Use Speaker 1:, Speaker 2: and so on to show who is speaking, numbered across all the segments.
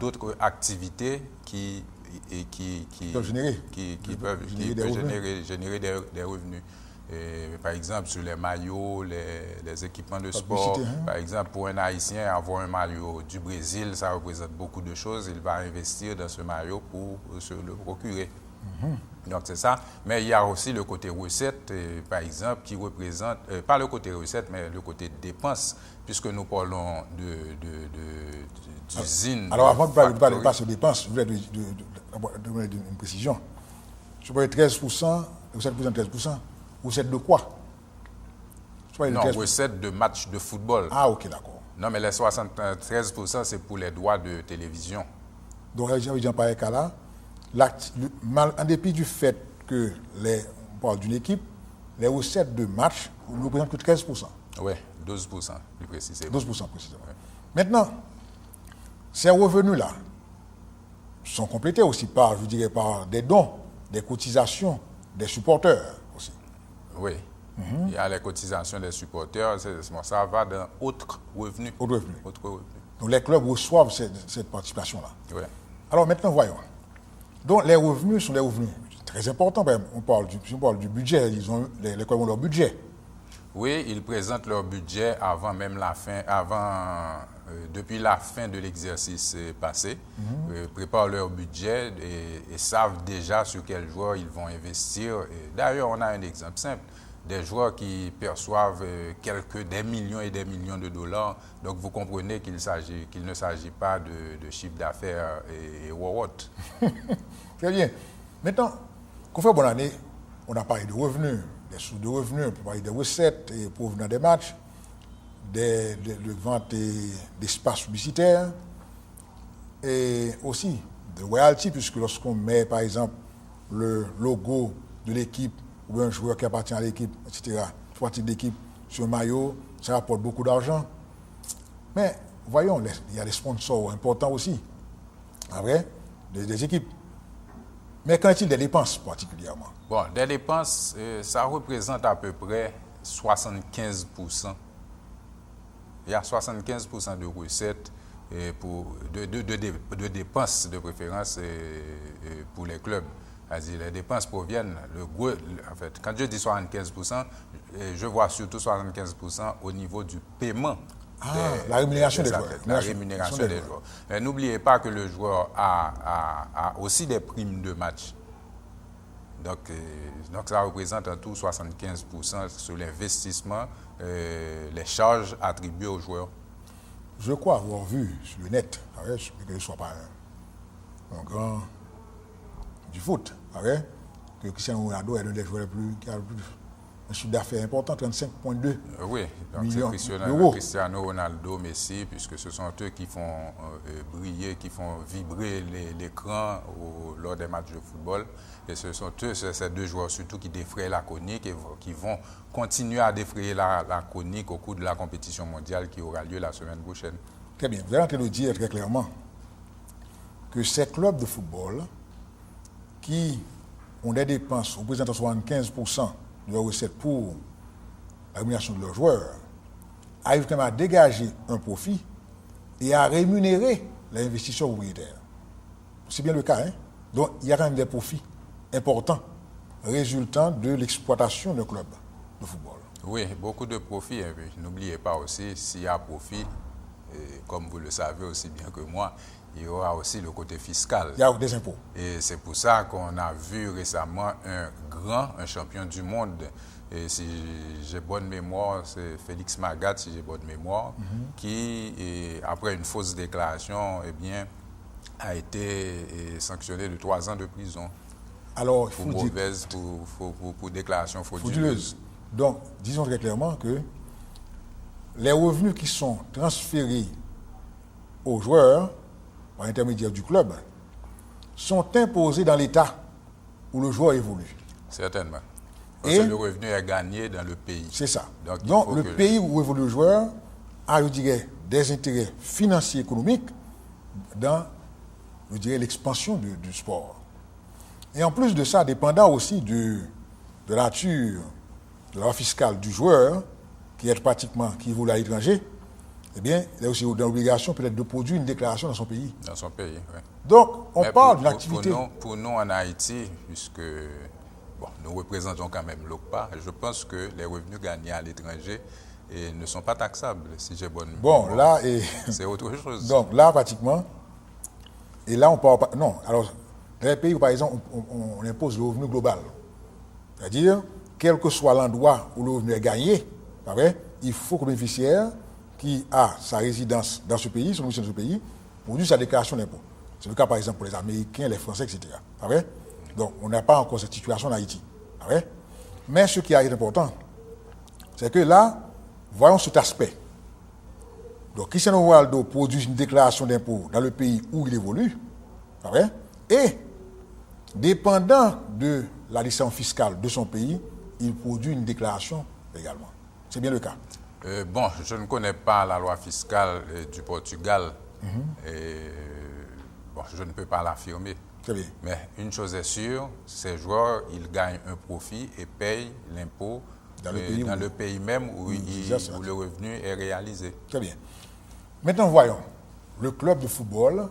Speaker 1: d'autres activités qui
Speaker 2: peuvent générer
Speaker 1: des revenus. Et, par exemple, sur les maillots, les équipements de sport. Par exemple, pour un Haïtien, avoir un maillot du Brésil, ça représente beaucoup de choses. Il va investir dans ce maillot pour se le procurer. Donc, c'est ça. Mais il y a aussi le côté recette, par exemple, qui représente, pas le côté recette, mais le côté dépenses, puisque nous parlons d'usines.
Speaker 2: Alors, avant de parler de dépenses, je voulais donner une précision. Je parlais de 13%, recette de 13%. Recette de quoi?
Speaker 1: Non, recette de match de football.
Speaker 2: Ah, ok, d'accord.
Speaker 1: Non, mais les 73%, c'est pour les droits de télévision.
Speaker 2: Donc, j'en parlais qu'à là. En dépit du fait que on parle d'une équipe, les recettes de match ne représentent que 13%.
Speaker 1: Oui, 12% plus précisément.
Speaker 2: 12% précisément. Ouais. Maintenant, ces revenus-là sont complétés aussi par des dons, des cotisations des supporters aussi.
Speaker 1: Oui. Il y a les cotisations des supporters, ça va dans autres revenus.
Speaker 2: Autres revenus. Donc les clubs reçoivent cette participation-là.
Speaker 1: Oui.
Speaker 2: Alors maintenant, voyons. Donc les revenus sont des revenus très importants. On parle du budget, les clubs ont leur budget.
Speaker 1: Oui, ils présentent leur budget depuis la fin de l'exercice passé, préparent leur budget et savent déjà sur quels joueurs ils vont investir. D'ailleurs, on a un exemple simple. Des joueurs qui perçoivent des millions et des millions de dollars. Donc, vous comprenez qu'il ne s'agit pas de chiffre d'affaires et what.
Speaker 2: Très bien. Maintenant, qu'on fait bonne année, on a parlé de revenus, des sources de revenus, on peut parler des recettes et provenant des matchs, de vente d'espaces publicitaires et aussi de royalties, puisque lorsqu'on met, par exemple, le logo de l'équipe ou un joueur qui appartient à l'équipe, etc., partie de l'équipe sur un maillot, ça rapporte beaucoup d'argent. Mais voyons, il y a des sponsors importants aussi, vrai, des équipes. Mais qu'en est-il des dépenses particulièrement?
Speaker 1: Bon, des dépenses, ça représente à peu près 75%. Il y a 75% de recettes de dépenses de préférence pour les clubs. C'est-à-dire, les dépenses proviennent, en fait, quand je dis 75%, je vois surtout 75% au niveau du paiement.
Speaker 2: La rémunération des joueurs.
Speaker 1: La rémunération des joueurs. N'oubliez pas que le joueur a aussi des primes de match. Donc ça représente en tout 75% sur l'investissement, les charges attribuées aux joueurs.
Speaker 2: Je crois avoir vu sur le net, que je ne sois pas un grand du foot, que Cristiano Ronaldo est l'un des joueurs qui a le plus un chiffre d'affaires important, 35,2
Speaker 1: oui, donc
Speaker 2: millions
Speaker 1: c'est Cristiano Ronaldo, Messi, puisque ce sont eux qui font briller, qui font vibrer l'écran lors des matchs de football. Et ce sont eux, ces deux joueurs surtout, qui défrayent la chronique et qui vont continuer à défrayer la chronique au cours de la compétition mondiale qui aura lieu la semaine prochaine.
Speaker 2: Très bien. Vous allez en train de dire très clairement que ces clubs de football qui ont des dépenses représentant 75% de leurs recettes pour la rémunération de leurs joueurs arrivent quand même à dégager un profit et à rémunérer l'investisseur propriétaire. C'est bien le cas, hein? Donc, il y a quand même des profits importants résultant de l'exploitation d'un club de football.
Speaker 1: Oui, beaucoup de profits. N'oubliez pas aussi, s'il y a profit, comme vous le savez aussi bien que moi, il y aura aussi le côté fiscal.
Speaker 2: Il y a des impôts.
Speaker 1: Et c'est pour ça qu'on a vu récemment un champion du monde. Et si j'ai bonne mémoire, c'est Félix Magath, si j'ai bonne mémoire, qui, après une fausse déclaration, a été sanctionné de 3 ans de prison.
Speaker 2: Alors,
Speaker 1: pour déclaration frauduleuse.
Speaker 2: Donc, disons très clairement que les revenus qui sont transférés aux joueurs par l'intermédiaire du club sont imposés dans l'État où le joueur évolue.
Speaker 1: Certainement. Parce que le revenu est gagné dans le pays.
Speaker 2: C'est ça. Donc le pays où évolue le joueur a, je dirais, des intérêts financiers et économiques dans, je dirais, l'expansion du sport. Et en plus de ça, dépendant aussi de la nature, de la loi fiscale du joueur, qui évolue à l'étranger, eh bien, il est aussi dans l'obligation peut-être de produire une déclaration dans son pays.
Speaker 1: Dans son pays, oui.
Speaker 2: Donc, on parle d'une activité...
Speaker 1: Pour nous, en Haïti, puisque nous représentons quand même l'OCPA, je pense que les revenus gagnés à l'étranger ne sont pas taxables, si j'ai bonne mémoire.
Speaker 2: Là...
Speaker 1: C'est autre chose.
Speaker 2: Donc, là, pratiquement... Et là, on parle pas... Non, alors, dans les pays où, par exemple, on impose le revenu global, c'est-à-dire, quel que soit l'endroit où le revenu est gagné, il faut que le bénéficiaire qui a sa résidence dans ce pays, son domicile dans ce pays, produise sa déclaration d'impôt. C'est le cas, par exemple, pour les Américains, les Français, etc. Donc, on n'a pas encore cette situation en Haïti. Mais ce qui est important, c'est que là, voyons cet aspect. Donc, Cristiano Ronaldo produit une déclaration d'impôt dans le pays où il évolue, et, dépendant de la licence fiscale de son pays, il produit une déclaration également. C'est bien le cas.
Speaker 1: Je ne connais pas la loi fiscale du Portugal. Je ne peux pas l'affirmer.
Speaker 2: Très bien.
Speaker 1: Mais une chose est sûre, ces joueurs, ils gagnent un profit et payent l'impôt dans le pays même où le revenu est réalisé.
Speaker 2: Très bien. Maintenant, voyons. Le club de football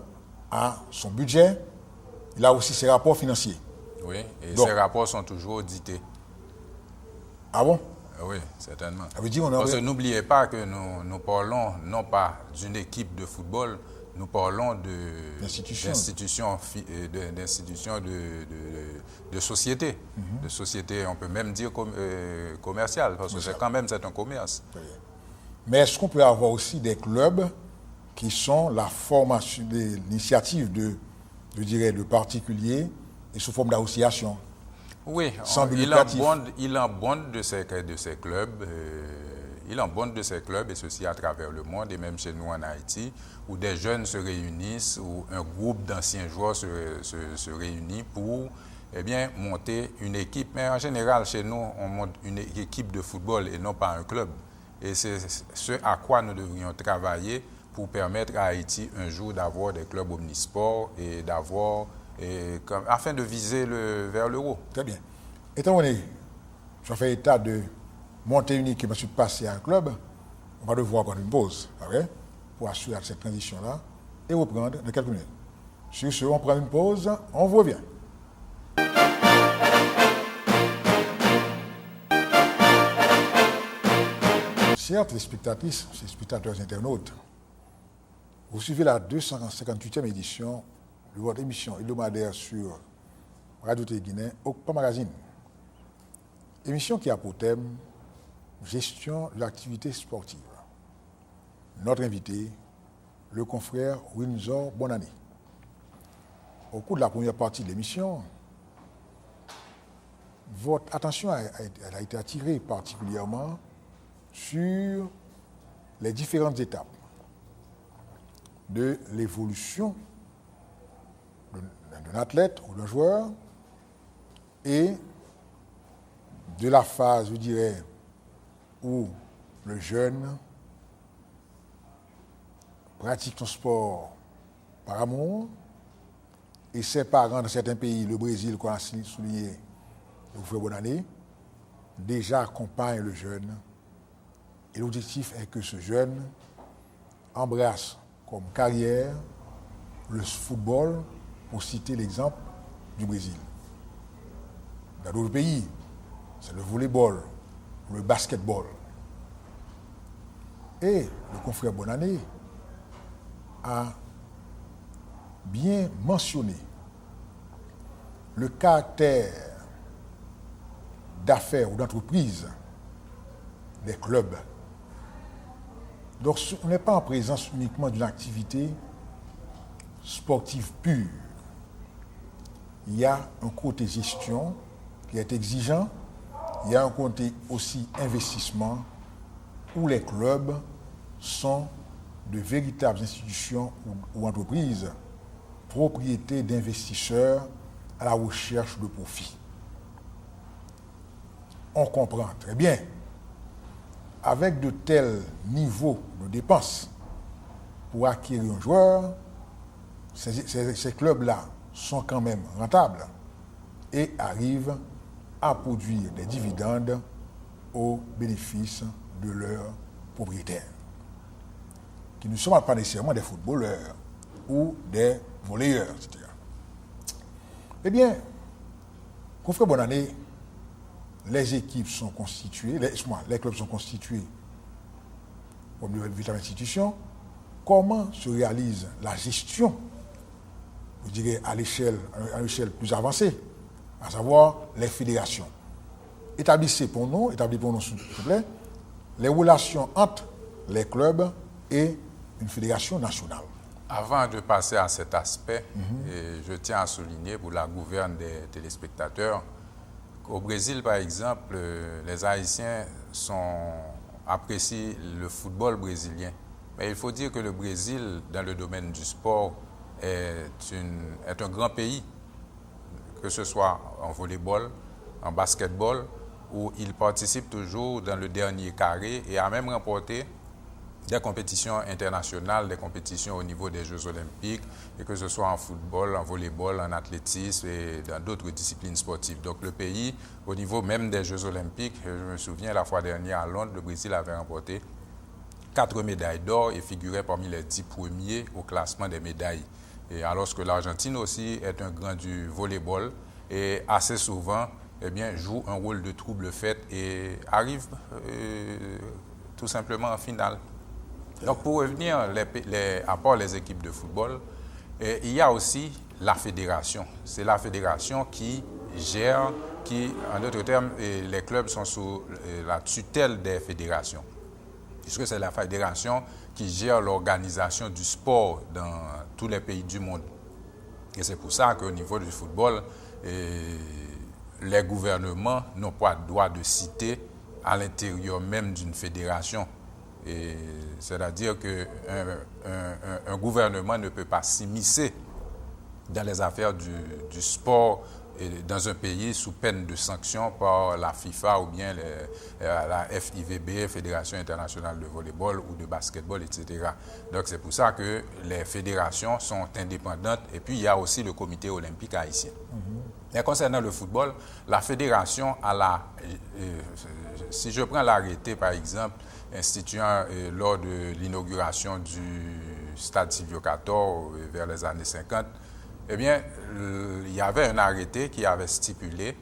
Speaker 2: a son budget, il a aussi ses rapports financiers.
Speaker 1: Oui, et ces rapports sont toujours audités.
Speaker 2: Ah bon?
Speaker 1: Oui, certainement.
Speaker 2: Ça veut dire
Speaker 1: Parce que n'oubliez pas que nous parlons non pas d'une équipe de football, nous parlons d'institutions de société. De société, on peut même dire commerciale, parce que c'est un commerce.
Speaker 2: Mais est-ce qu'on peut avoir aussi des clubs qui sont la formation, l'initiative de particuliers et sous forme d'association?
Speaker 1: Oui, il en bonne de ces clubs. Il en bonne de ces clubs, et ceci à travers le monde, et même chez nous en Haïti, où des jeunes se réunissent, où un groupe d'anciens joueurs se réunit pour monter une équipe. Mais en général, chez nous, on monte une équipe de football et non pas un club. Et c'est ce à quoi nous devrions travailler pour permettre à Haïti un jour d'avoir des clubs omnisports et afin de viser vers l'euro.
Speaker 2: Très bien. Étant donné, je fais état de monter une équipe, ensuite passer à un club, on va devoir prendre une pause, pour assurer cette transition-là, et reprendre dans quelques minutes. Sur ce, on prend une pause, on vous revient. Chers téléspectatrices, spectateurs internautes, vous suivez la 258e édition de votre émission hebdomadaire sur Radio Téléguinée, OCPA Magazine. Émission qui a pour thème gestion de l'activité sportive. Notre invité, le confrère Windsor Bonannée. Au cours de la première partie de l'émission, votre attention a été attirée particulièrement sur les différentes étapes de l'évolution d'un athlète ou d'un joueur et de la phase, je dirais, où le jeune pratique son sport par amour et ses parents dans certains pays, le Brésil, qu'on a souligné, le frère Bonannée, déjà accompagnent le jeune. Et l'objectif est que ce jeune embrasse comme carrière le football, pour citer l'exemple du Brésil. Dans d'autres pays, c'est le volleyball, le basketball. Et le confrère Bonannée a bien mentionné le caractère d'affaires ou d'entreprise des clubs. Donc, on n'est pas en présence uniquement d'une activité sportive pure. Il y a un côté gestion qui est exigeant, il y a un côté aussi investissement où les clubs sont de véritables institutions ou entreprises, propriétés d'investisseurs à la recherche de profit. On comprend très bien, avec de tels niveaux de dépenses pour acquérir un joueur, ces clubs-là sont quand même rentables et arrivent à produire des dividendes au bénéfice de leurs propriétaires. qui ne sont pas nécessairement des footballeurs ou des volleyeurs, etc. Eh bien, confrère Bonannée, les équipes sont constituées, les clubs sont constitués comme une véritable institution. Comment se réalise la gestion, je dirais, à une échelle plus avancée, à savoir les fédérations? Établissez pour nous, s'il vous plaît, les relations entre les clubs et une fédération nationale.
Speaker 1: Avant de passer à cet aspect, je tiens à souligner pour la gouverne des téléspectateurs qu'au Brésil, par exemple, les Haïtiens apprécient le football brésilien. Mais il faut dire que le Brésil, dans le domaine du sport, est un grand pays, que ce soit en volleyball, en basketball, où il participe toujours dans le dernier carré et a même remporté des compétitions internationales, des compétitions au niveau des Jeux olympiques, et que ce soit en football, en volleyball, en athlétisme et dans d'autres disciplines sportives. Donc le pays, au niveau même des Jeux olympiques, je me souviens la fois dernière à Londres, le Brésil avait remporté 4 médailles d'or et figurait parmi les 10 premiers au classement des médailles. Et alors que l'Argentine aussi est un grand du volleyball et assez souvent joue un rôle de trouble fête et arrive tout simplement en finale. Donc pour revenir, à part les équipes de football, il y a aussi la fédération. C'est la fédération qui gère, en d'autres termes, les clubs sont sous la tutelle des fédérations. Puisque c'est la fédération qui gère l'organisation du sport dans tous les pays du monde. Et c'est pour ça qu'au niveau du football, les gouvernements n'ont pas le droit de citer à l'intérieur même d'une fédération. C'est-à-dire qu'un gouvernement ne peut pas s'immiscer dans les affaires du sport dans un pays sous peine de sanction par la FIFA ou bien la FIVB, Fédération internationale de volleyball ou de basketball, etc. Donc c'est pour ça que les fédérations sont indépendantes et puis il y a aussi le comité olympique haïtien. Et concernant le football, la fédération si je prends l'arrêté par exemple, instituant lors de l'inauguration du stade Silvio Cator vers les années 50, eh bien, il y avait un arrêté qui avait stipulé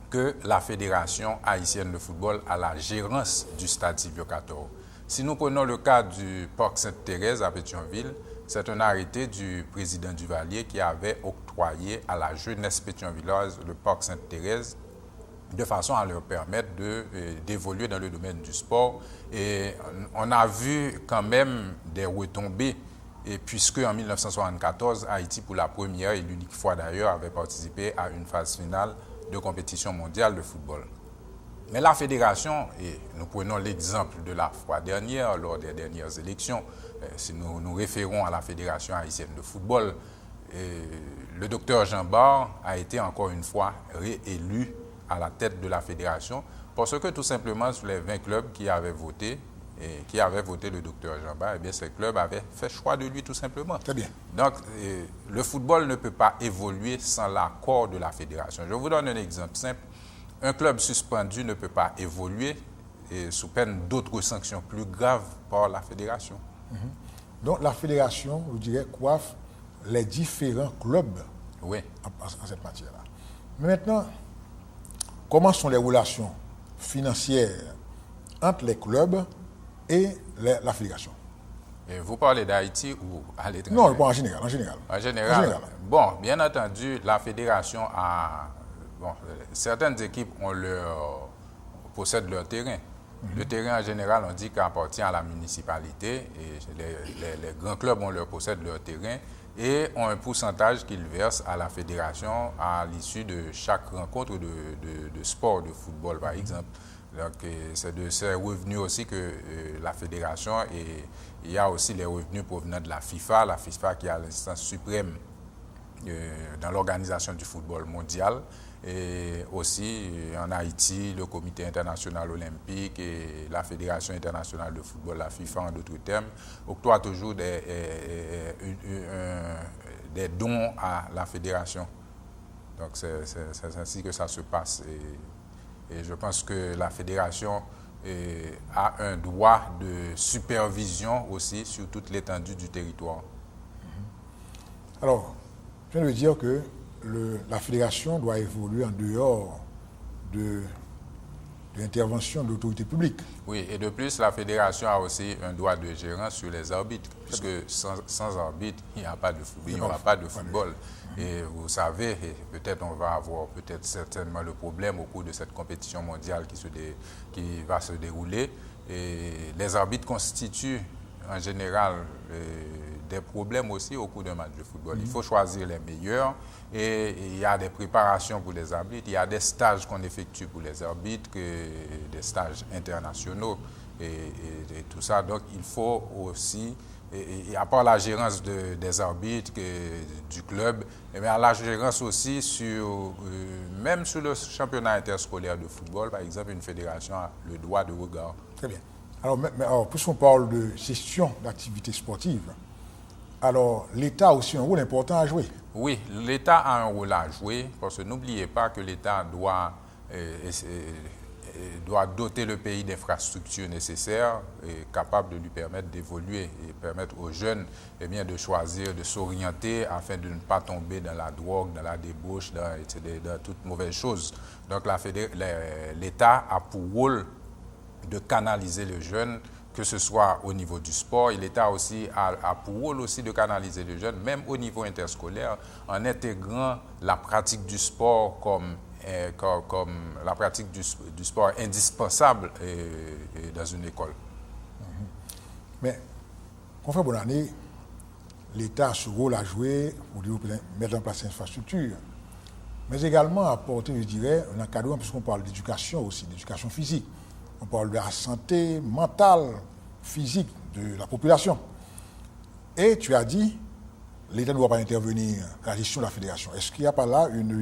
Speaker 1: que la Fédération haïtienne de football a la gérance du stade Silvio Cator. Si nous prenons le cas du Parc Sainte-Thérèse à Pétionville, c'est un arrêté du président Duvalier qui avait octroyé à la jeunesse pétionvilloise le Parc Sainte-Thérèse de façon à leur permettre d'évoluer dans le domaine du sport. Et on a vu quand même des retombées, et puisque en 1974, Haïti, pour la première et l'unique fois d'ailleurs, avait participé à une phase finale de compétition mondiale de football. Mais la fédération, et nous prenons l'exemple de la fois dernière, lors des dernières élections, si nous nous référons à la Fédération haïtienne de football, le docteur Jean Bar a été encore une fois réélu à la tête de la fédération, parce que tout simplement sur les 20 clubs qui avaient voté le docteur Jean Bar, eh bien ces clubs avaient fait choix de lui tout simplement.
Speaker 2: Très bien.
Speaker 1: Donc le football ne peut pas évoluer sans l'accord de la fédération. Je vous donne un exemple simple. Un club suspendu ne peut pas évoluer sous peine d'autres sanctions plus graves par la fédération.
Speaker 2: Donc la fédération, je dirais, coiffe les différents clubs en cette matière-là. Mais maintenant, comment sont les relations financières entre les clubs et la fédération?
Speaker 1: Et vous parlez d'Haïti ou à l'étranger?
Speaker 2: Non, en général.
Speaker 1: En général. Bon, bien entendu, la fédération certaines équipes possèdent leur terrain. Le terrain, en général, on dit qu'il appartient à la municipalité et les grands clubs, possèdent leur terrain et ont un pourcentage qu'ils versent à la fédération à l'issue de chaque rencontre de sport, de football, par exemple. Donc, c'est de ces revenus aussi que la fédération, et il y a aussi les revenus provenant de la FIFA qui est l'instance suprême dans l'organisation du football mondial. Et aussi en Haïti, le Comité international olympique et la Fédération internationale de football, la FIFA en d'autres termes, octroient toujours des dons à la fédération. Donc c'est ainsi que ça se passe. Et je pense que la fédération a un droit de supervision aussi sur toute l'étendue du territoire.
Speaker 2: Alors, je viens de dire que la fédération doit évoluer en dehors de l'intervention de l'autorité publique.
Speaker 1: Oui, et de plus, la fédération a aussi un droit de gérance sur les arbitres, puisque sans arbitre, il n'y a pas de football, il n'y aura pas de football. Et vous savez, et peut-être on va avoir certainement le problème au cours de cette compétition mondiale qui va se dérouler. Et les arbitres constituent en général des problèmes aussi au cours d'un match de football. Il faut choisir les meilleurs et il y a des préparations pour les arbitres, il y a des stages qu'on effectue pour les arbitres, des stages internationaux et tout ça. Donc il faut aussi, et à part la gérance des arbitres du club, mais la gérance aussi même sur le championnat interscolaire de football, par exemple, une fédération a le droit de regard.
Speaker 2: Très bien. Alors puisqu'on parle de gestion d'activités sportives, alors l'État a aussi un rôle important à jouer.
Speaker 1: Oui, l'État a un rôle à jouer, parce que n'oubliez pas que l'État doit doter le pays d'infrastructures nécessaires et capables de lui permettre d'évoluer et permettre aux jeunes de choisir, de s'orienter afin de ne pas tomber dans la drogue, dans la débauche, dans toutes mauvaises choses. Donc l'État a pour rôle de canaliser les jeunes, que ce soit au niveau du sport, et l'État aussi a pour rôle aussi de canaliser les jeunes, même au niveau interscolaire, en intégrant la pratique du sport comme la pratique du sport indispensable dans une école.
Speaker 2: Mais, confrère Bonannée, l'État a ce rôle à jouer pour mettre en place l'infrastructure, mais également apporter, je dirais, un encadrement, puisqu'on parle d'éducation aussi, d'éducation physique. On parle de la santé mentale, physique de la population. Et tu as dit, l'État ne doit pas intervenir dans la gestion de la fédération. Est-ce qu'il n'y a pas là une